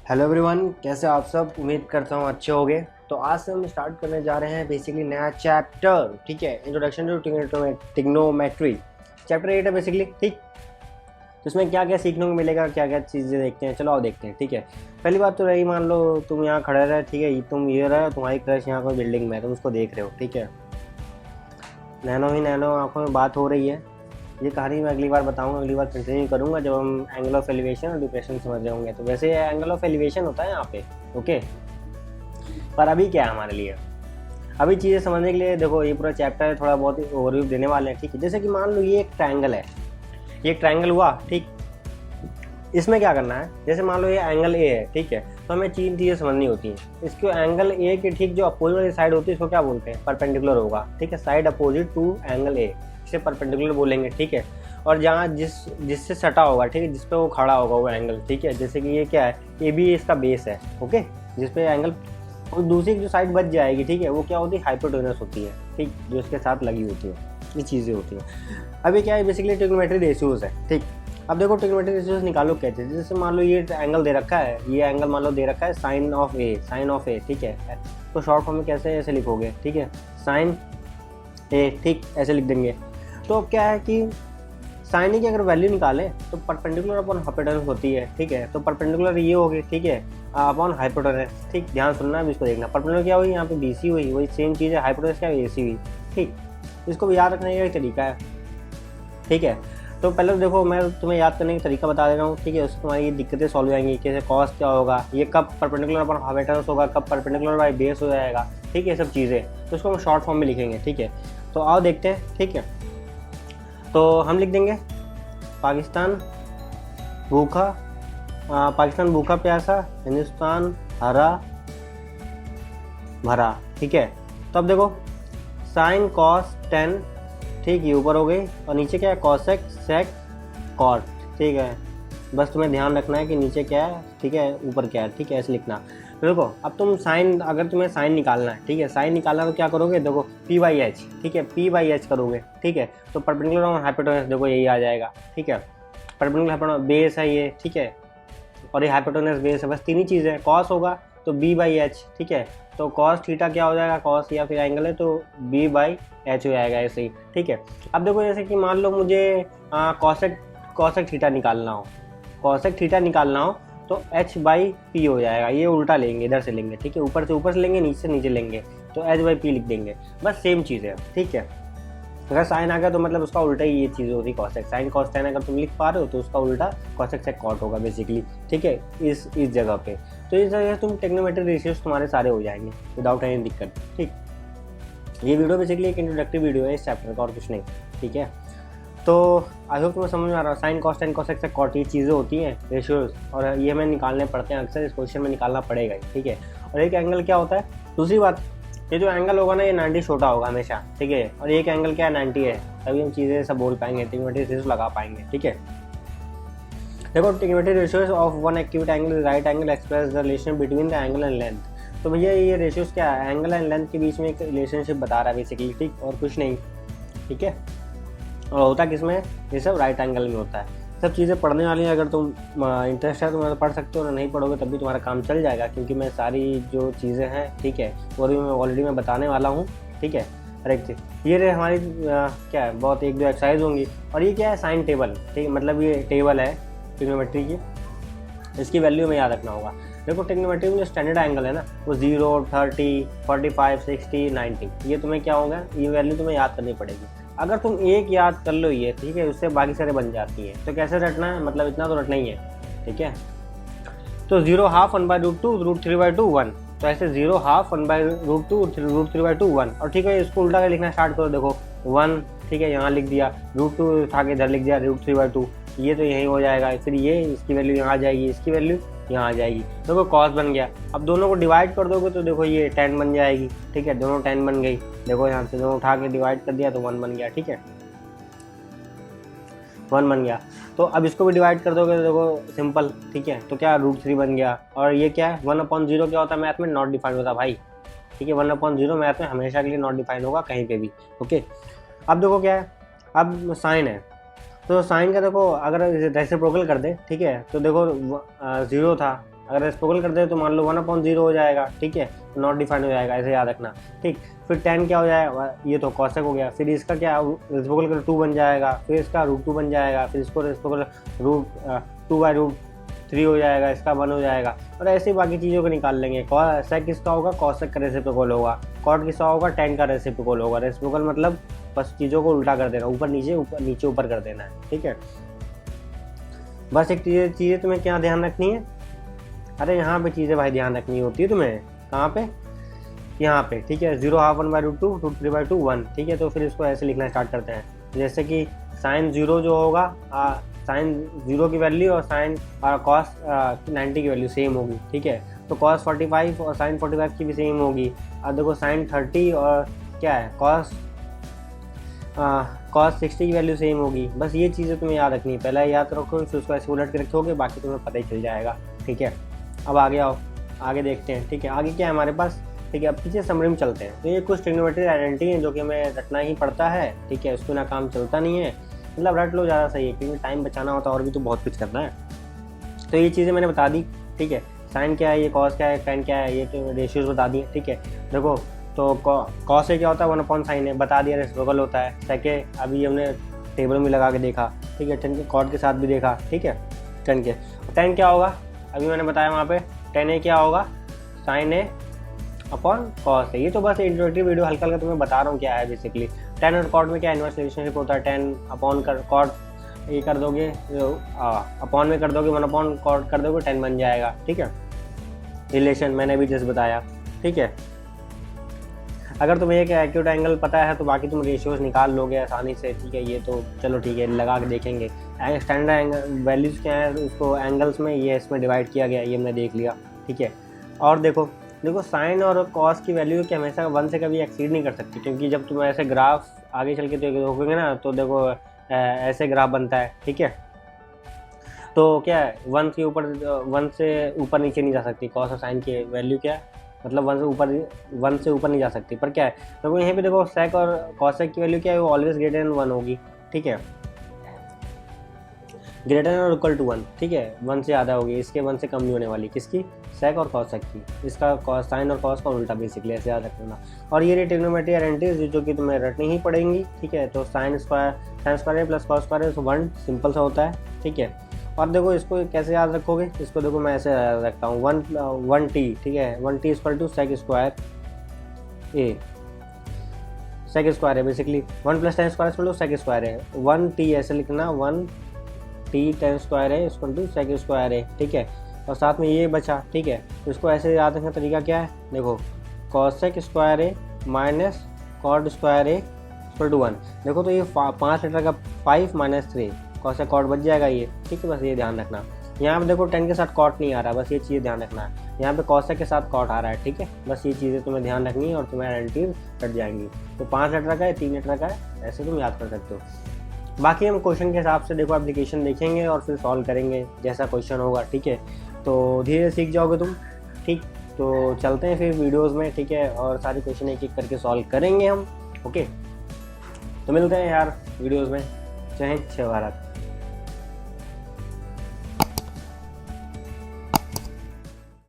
Hello everyone, कैसे आप सब। उम्मीद करता हूँ अच्छे होंगे। तो आज से हम स्टार्ट करने जा रहे हैं बेसिकली नया चैप्टर। ठीक है, इंट्रोडक्शन टू टिग्नोमेट्री। चैप्टर 8 है बेसिकली। ठीक, तो इसमें क्या क्या सीखने को मिलेगा, क्या क्या चीज़ें देखते हैं। चलो आओ देखते हैं। ठीक है, पहली बात तो रही, मान लो तुम यहाँ खड़े रहे। ठीक है, तुम ये रहे, तुम्हारी क्रश यहाँ कोई बिल्डिंग में है, तुम उसको देख रहे हो। ठीक है, नैनो ही नैनो आंखों में बात हो रही है। ये कहानी मैं अगली बार बताऊंगा, अगली बार कंटिन्यू करूंगा जब हम एंगल ऑफ एलिवेशन और डिप्रेशन समझ रहे होंगे। तो वैसे एंगल ऑफ एलिवेशन होता है यहाँ पे। ओके, पर अभी क्या है हमारे लिए, अभी चीज़ें समझने के लिए देखो, ये पूरा चैप्टर है, थोड़ा बहुत ओवरव्यू देने वाले हैं। ठीक है, जैसे कि मान लो ये एक ट्रायंगल है, ये एक ट्रायंगल हुआ। ठीक, इसमें क्या करना है, जैसे मान लो ये एंगल ए है। ठीक है, तो हमें तीन चीज़ें समझनी होती हैं। इसको एंगल ए के ठीक जो अपोजिट वाली साइड होती है इसको क्या बोलते हैं, परपेंडिकुलर होगा। ठीक है, side opposite to angle A, इसे परपेंडिकुलर बोलेंगे। ठीक है, और जहाँ जिससे सटा होगा, ठीक है, जिस पे वो खड़ा होगा वो एंगल। ठीक है, जैसे कि ये क्या है, ये भी इसका बेस है। ओके, जिस पे एंगल, और दूसरी जो साइड बच जाएगी, ठीक है, वो क्या होती है, हाइपोटेनस होती है। ठीक, जो इसके साथ लगी होती है, ये चीज़ें होती हैं। अभी क्या है, बेसिकली ट्रिग्नोमेट्री रेशियोज है। ठीक, अब देखो ट्रिग्नोमेट्री रेशियोज निकालो कैसे। जैसे मान लो ये एंगल दे रखा है, ये एंगल मान लो दे रखा है sign of A, sign of A. ठीक है, तो शॉर्ट फॉर्म में कैसे ऐसे लिखोगे। ठीक है, साइन ए, ठीक, ऐसे लिख देंगे। तो क्या है कि साइन की अगर वैल्यू निकालें तो परपेंडिकुलर अपॉन हाइपोटेनस होती है। ठीक है, तो परपेंडिकुलर ये होगी। ठीक है, अपॉन हाइपोटेनस। ठीक, ध्यान सुनना है, इसको देखना। परपेंडिकुलर क्या हुई, यहाँ पे बीसी हुई, वही सेम चीज़ है। हाइपोटेनस क्या हुई, एसी हुई। ठीक, इसको भी याद रखने का एक तरीका है। ठीक है, तो पहले तो देखो मैं तुम्हें याद करने का तरीका बता दे रहा हूँ। ठीक है, उससे तुम्हारी ये दिक्कतें सॉल्व हो जाएंगी। कैसे, कॉस क्या होगा, ये कब परपेंडिकुलर अपॉन हाइपोटेनस होगा, कब परपेंडिकुलर बाय बेस हो जाएगा। ठीक है, सब चीज़ें तो उसको हम शॉर्ट फॉर्म में लिखेंगे। ठीक है, तो आओ देखते हैं। ठीक है, तो हम लिख देंगे पाकिस्तान भूखा, पाकिस्तान भूखा प्यासा, हिंदुस्तान हरा भरा। ठीक है, तो अब देखो साइन कॉस टेन, ठीक, ये ऊपर हो गई, और नीचे क्या है, कॉसेक सेक कॉट। ठीक है, बस तुम्हें ध्यान रखना है कि नीचे क्या है, ठीक है, ऊपर क्या है। ठीक है, ऐसे लिखना। तो देखो अब तुम साइन, अगर तुम्हें साइन निकालना है, ठीक है, साइन निकालना है तो क्या करोगे, देखो पी बाई एच। ठीक है, पी बाई एच करोगे। ठीक है, तो परपेंडिकुलर और हाइपोटेनस देखो यही आ जाएगा। ठीक है, परपेंडिकुलर हाइपोटेनस बेस है ये। ठीक है, और ये हाइपोटेनस बेस है, बस तीन ही चीज़ है। कॉस होगा तो बी बाई एच। ठीक है, तो कॉस थीटा क्या हो जाएगा, कॉस या फिर एंगल है तो बी बाई एच हो जाएगा, ऐसे ही। ठीक है, अब देखो जैसे कि मान लो मुझे कॉसेक कॉसेक थीटा निकालना हो, कॉसेक थीटा निकालना हो तो एच बाई पी हो जाएगा। ये उल्टा लेंगे, इधर से लेंगे। ठीक है, ऊपर से लेंगे, नीचे से नीचे लेंगे, तो एच बाई पी लिख देंगे। बस सेम चीज़ है। ठीक है, अगर साइन आ गया तो मतलब उसका उल्टा ही ये चीज़ होती है, कॉसेक। साइन कॉस टेन अगर तुम लिख पा रहे हो तो उसका उल्टा कॉसेक सेक कॉट होगा बेसिकली। ठीक है, इस जगह पे। तो इस जगह तुम टेक्नोमेट्री रेशियोज तुम्हारे सारे हो जाएंगे विदाउट एनी दिक्कत। ठीक, ये वीडियो बेसिकली एक इंट्रोडक्टिव वीडियो है इस चैप्टर का, और कुछ नहीं। ठीक है, तो आई होप तुम्हें समझ में आ रहा है। Sine cos tan cosec sec cot ये चीज़ें होती हैं रेशियोज, और ये हमें निकालने पड़ते हैं अक्सर, इस क्वेश्चन में निकालना पड़ेगा ही। ठीक है, और एक एंगल क्या होता है, दूसरी बात, ये जो एंगल होगा ना ये 90 छोटा होगा हमेशा। ठीक है, और एक एंगल क्या है, 90 है, तभी हम चीज़ें सब बोल पाएंगे, ट्रिग्नोमेट्री रेशियोज लगा पाएंगे। ठीक है, देखो trigonometry ratios of one acute angle right angle express the relation between the angle and length. तो भैया ये रेशियोज क्या है, एंगल एंड लेंथ के बीच में एक रिलेशनशिप बता रहा है बेसिकली। ठीक, और कुछ नहीं। ठीक है, और होता किसमें, ये सब राइट एंगल में होता है। सब चीज़ें पढ़ने वाली हैं, अगर तुम इंटरेस्ट है तो पढ़ सकते हो, नहीं पढ़ोगे तब भी तुम्हारा काम चल जाएगा, क्योंकि मैं सारी जो चीज़ें हैं, ठीक है, वो भी मैं ऑलरेडी मैं बताने वाला हूँ। ठीक है, करेक्ट। ये रहे हमारी क्या है, बहुत एक दो एक्सरसाइज होंगी। और ये क्या है, साइन टेबल। ठीक, मतलब ये टेबल है ट्रिग्नोमेट्री की, इसकी वैल्यू में याद रखना होगा। देखो ट्रिग्नोमेट्री में जो स्टैंडर्ड एंगल है ना, वो 0, 30, 45, 60, 90, ये तुम्हें क्या होगा, ये वैल्यू तुम्हें याद करनी पड़ेगी। अगर तुम एक याद कर लो ये, ठीक है, उससे बाकी सारे बन जाती हैं। तो कैसे रटना है, मतलब इतना तो रटना ही है। ठीक है, तो 0 हाफ 1/√2 √3/2 1, तो ऐसे 0 हाफ 1/√2 √3/2 1। और ठीक है, इसको उल्टा कर लिखना स्टार्ट करो। देखो 1, ठीक है, यहाँ लिख दिया, √2 उठा के इधर लिख दिया, √3/2, ये तो यही हो जाएगा। फिर ये इसकी वैल्यू यहाँ आ जाएगी, इसकी वैल्यू यहाँ आ जाएगी। देखो कॉस बन गया। अब दोनों को डिवाइड कर दोगे तो देखो ये 10 बन जाएगी। ठीक है, दोनों 10 बन गई। देखो यहाँ से दोनों उठा के डिवाइड कर दिया तो 1 बन गया। ठीक है, 1 बन गया। तो अब इसको भी डिवाइड कर दोगे तो देखो सिंपल। ठीक है, तो क्या √3 बन गया। और ये क्या है, 1/0 क्या होता है मैथ में, नॉट डिफाइंड होता भाई। ठीक है, 1/0 मैथ में हमेशा के लिए नॉट डिफाइंड होगा कहीं पे भी। ओके, अब देखो क्या है, अब साइन है, तो साइन का देखो अगर रेसिप्रोकल कर दे, ठीक है, तो देखो 0 था, अगर रेसिप्रोकल कर दे तो मान लो 1/0 हो जाएगा, ठीक है, नॉट डिफाइंड हो जाएगा, ऐसे याद रखना, ठीक। फिर tan क्या हो जाएगा, ये तो कॉसेक हो गया, फिर इसका क्या रेसिप्रोकल कर 2 बन जाएगा, फिर इसका √2 बन जाएगा, फिर इसको रेसिप्रोकल √2/√3 हो जाएगा, इसका 1 हो जाएगा, और ऐसे ही बाकी चीज़ों को निकाल लेंगे। सेक किसका होगा, कॉसेक का रेसिप्रोकल होगा, कॉट किसका होगा, tan का रेसिप्रोकल होगा। रेसिप्रोकल मतलब बस चीज़ों को उल्टा कर देना, ऊपर नीचे ऊपर कर देना है, ठीक है। बस एक चीज़ें तुम्हें क्या ध्यान रखनी है, अरे यहाँ पे चीज़ें भाई ध्यान रखनी होती है तुम्हें, कहाँ पे, यहाँ पे, ठीक है। 0 ½ 1/√2 √3/2 1, ठीक है। तो फिर इसको ऐसे लिखना स्टार्ट करते हैं, जैसे कि साइन 0 जो होगा, साइन 0 की वैल्यू और साइन और कॉस 90 की वैल्यू सेम होगी, ठीक है। तो कॉस 45 और साइन 45 की भी सेम होगी। अब देखो साइन 30 और क्या है कॉस 60 की वैल्यू सेम होगी। बस ये चीज़ें तुम्हें याद रखनी है, पहले याद रखो, फिर उसको ऐसे उलट के रखोगे, बाकी तुम्हें पता ही चल जाएगा, ठीक है। अब आगे आओ, आगे देखते हैं, ठीक है। आगे क्या है हमारे पास, ठीक है। अब पीछे समरी में चलते हैं। तो ये कुछ ट्रिग्नोमेट्री आइडेंटिटी हैं जो कि हमें रटना ही पड़ता है, ठीक है, उसको ना काम चलता नहीं है, मतलब रट लो ज़्यादा सही है, क्योंकि टाइम बचाना होता है और भी तो बहुत कुछ करना है। तो ये चीज़ें मैंने बता दी, ठीक है। साइन क्या है, ये कॉस क्या है, tan क्या है, ये तो रेशियोज बता दिए, ठीक है। देखो तो कॉस से क्या होता है 1/sin है, बता दिया, रेसिप्रोकल होता है। सेक अभी हमने टेबल में लगा के देखा, ठीक है, tan के कॉट के साथ भी देखा, ठीक है, tan के। tan क्या होगा, अभी मैंने बताया वहाँ पे, tan a क्या होगा, sin a अपॉन कॉस है। ये तो बस इंट्रोडक्टरी वीडियो हल्का हल्का तुम्हें बता रहा हूँ क्या है बेसिकली। tan और कॉट में क्या इनवर्स रिलेशनशिप होता है, tan अपॉन कर कॉट ये कर दोगे, अपॉन में कर दोगे, 1/कॉट कर दोगे, tan बन जाएगा, ठीक है। रिलेशन मैंने भी जस्ट बताया, ठीक है। अगर तुम्हें एक एक्यूट एंगल पता है तो बाकी तुम रेशियोज निकाल लोगे आसानी से, ठीक है। ये तो चलो ठीक है, लगा के देखेंगे। स्टैंडर्ड एंगल वैल्यूज़ क्या है उसको एंगल्स में, ये इसमें डिवाइड किया गया, ये हमने देख लिया, ठीक है। और देखो साइन और कॉस की वैल्यू कि हमेशा 1 से कभी एक्सीड नहीं कर सकती, क्योंकि जब तुम ऐसे ग्राफ आगे चल के देखोगे ना, तो देखो ऐसे ग्राफ बनता है, ठीक है। तो क्या है 1 से ऊपर नीचे नहीं जा सकती कॉस और साइन की वैल्यू, क्या है मतलब 1 से ऊपर नहीं जा सकती। पर क्या है देखो यहाँ पे देखो सेक और कॉसेक की वैल्यू क्या है, वो ऑलवेज ग्रेटर देन 1 होगी, ठीक है, ग्रेटर देन और इक्वल टू 1, ठीक है। 1 से ज़्यादा होगी, इसके 1 से कम नहीं होने वाली, किसकी, सेक और कॉसेक की। इसका साइन और कॉस का उल्टा बेसिकली, ऐसे याद रखना। और ये ट्रिग्नोमेट्री आइडेंटिटीज जो कि तुम्हें रटनी ही पड़ेंगी, ठीक है। तो साइन स्क्वायर है प्लस कॉस स्क्वायर है, तो 1 सिंपल सा होता है, ठीक है। और देखो इसको कैसे याद रखोगे, इसको देखो मैं ऐसे याद रखता हूँ, 1t, ठीक है, 1t equal to sec square A, sec square है basically, 1 + tan square equal to sec square है, 1t ऐसे लिखना, 1t tan स्क्वायर है इक्वल टू सेक स्क्वायर है, ठीक है। और साथ में ये बचा, ठीक है। तो इसको ऐसे याद रखने का तरीका क्या है, देखो कॉसेक स्क्वायर है माइनस कॉट स्क्वायर है इक्वल टू 1। देखो तो ये 5 लीटर का 5 - 3 कॉसेक कॉट बच जाएगा ये, ठीक है। बस ये ध्यान रखना, यहाँ पे देखो tan के साथ कॉट नहीं आ रहा, बस ये चीज़ ध्यान रखना है। यहाँ पे कॉसेक के साथ कॉट आ रहा है, ठीक है। बस ये चीज़ें तुम्हें ध्यान रखनी है और तुम्हें आइडेंटिटीज कट जाएंगी। तो 5 लीटर का है, 3 लीटर का है, ऐसे तुम याद कर सकते हो। बाकी हम क्वेश्चन के हिसाब से देखो एप्लीकेशन देखेंगे और फिर सॉल्व करेंगे जैसा क्वेश्चन होगा, ठीक है। तो धीरे सीख जाओगे तुम, ठीक। तो चलते हैं फिर वीडियोज़ में, ठीक है, और सारे क्वेश्चन एक एक करके सॉल्व करेंगे हम, ओके। तो मिलते हैं यार वीडियोज़ में। जय हिंद, जय भारत।